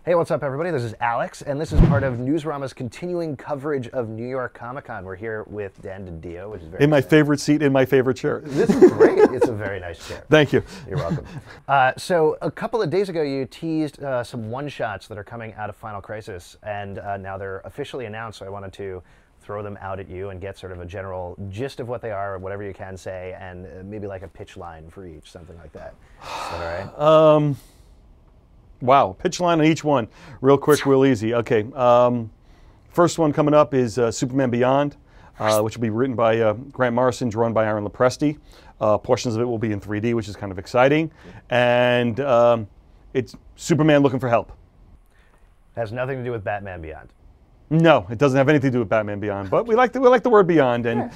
Hey, what's up, everybody? This is Alex, and this is part of Newsrama's continuing coverage of New York Comic Con. We're here with Dan DiDio, which is very in my favorite seat, in my favorite chair. This is great. It's a very nice chair. Thank you. You're welcome. So a couple of days ago, you teased some one-shots that are coming out of Final Crisis, and now they're officially announced, so I wanted to throw them out at you and get sort of a general gist of what they are, whatever you can say, and maybe like a pitch line for each, something like that. Is that all right? Wow, pitch line on each one. Real quick, real easy. Okay, first one coming up is Superman Beyond, which will be written by Grant Morrison, drawn by Aaron Lopresti. Portions of it will be in 3D, which is kind of exciting. And it's Superman looking for help. Has nothing to do with Batman Beyond. No, it doesn't have anything to do with Batman Beyond, but we like the word Beyond, and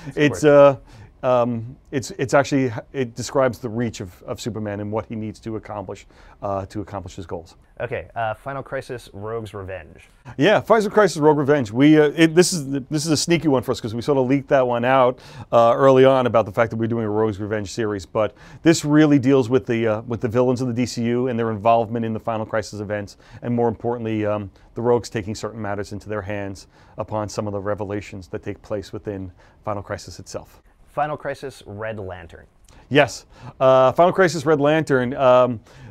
it's actually, it describes the reach of Superman and what he needs to accomplish his goals. Okay, Final Crisis: Rogue's Revenge. Yeah, Final Crisis: Rogue Revenge. This is a sneaky one for us because we sort of leaked that one out early on about the fact that we're doing a Rogue's Revenge series. But this really deals with the villains of the DCU and their involvement in the Final Crisis events, and more importantly, the Rogues taking certain matters into their hands upon some of the revelations that take place within Final Crisis itself. Final Crisis: Red Lantern. Yes, Final Crisis: Red Lantern.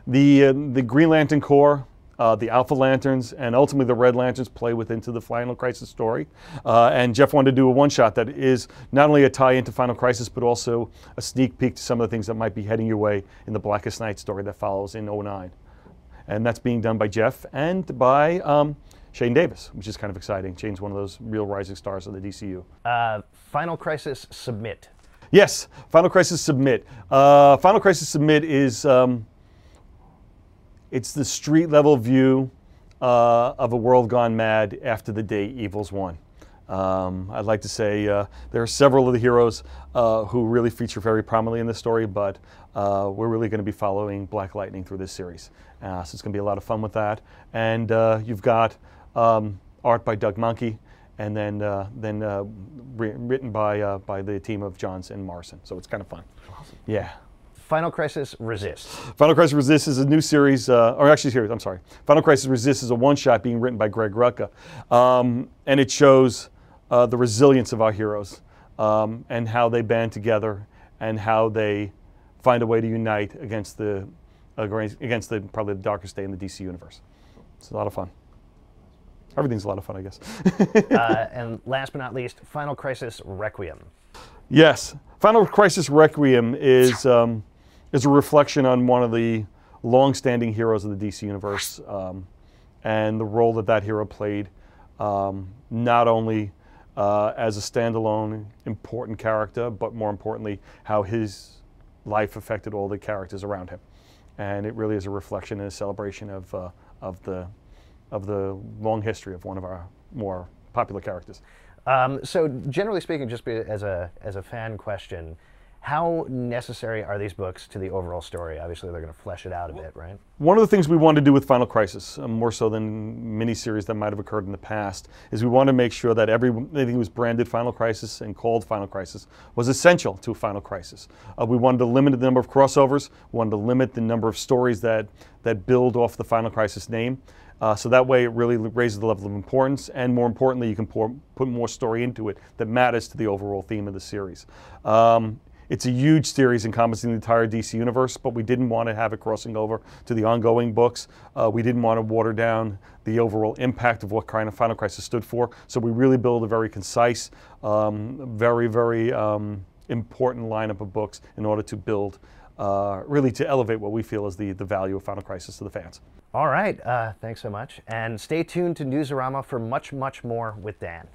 The Green Lantern Corps, the Alpha Lanterns, and ultimately the Red Lanterns play into the Final Crisis story. And Jeff wanted to do a one-shot that is not only a tie into Final Crisis, but also a sneak peek to some of the things that might be heading your way in the Blackest Night story that follows in '09. And that's being done by Jeff and by Shane Davis, which is kind of exciting. Shane's one of those real rising stars of the DCU. Final Crisis: Submit. Yes, Final Crisis: Submit. Final Crisis: Submit is it's the street level view of a world gone mad after the day evil's won. I'd like to say there are several of the heroes who really feature very prominently in this story, but we're really going to be following Black Lightning through this series. So it's going to be a lot of fun with that. And you've got art by Doug Monkey, and then written by the team of Johns and Morrison. So it's kind of fun. Awesome. Yeah. Final Crisis: Resist. Final Crisis: Resist is a new series, or actually series, I'm sorry. Final Crisis: Resist is a one-shot being written by Greg Rucka. And it shows the resilience of our heroes and how they band together and how they find a way to unite against probably the darkest day in the DC universe. It's a lot of fun. Everything's a lot of fun, I guess. And last but not least, Final Crisis: Requiem. Yes, Final Crisis: Requiem is a reflection on one of the long-standing heroes of the DC universe and the role that hero played, not only as a standalone important character, but more importantly, how his life affected all the characters around him. And it really is a reflection and a celebration of the long history of one of our more popular characters. So generally speaking, just as a fan question, how necessary are these books to the overall story? Obviously, they're going to flesh it out a bit, right? One of the things we wanted to do with Final Crisis, more so than miniseries that might have occurred in the past, is we wanted to make sure that everything that was branded Final Crisis and called Final Crisis was essential to Final Crisis. We wanted to limit the number of crossovers. We wanted to limit the number of stories that build off the Final Crisis name. So that way it really raises the level of importance, and more importantly, you can put more story into it that matters to the overall theme of the series. It's a huge series encompassing the entire DC universe, but we didn't want to have it crossing over to the ongoing books. We didn't want to water down the overall impact of what kind of Final Crisis stood for. So we really built a very concise, very important lineup of books in order to build, really to elevate what we feel is the value of Final Crisis to the fans. All right, thanks so much. And stay tuned to Newsarama for much, much more with Dan.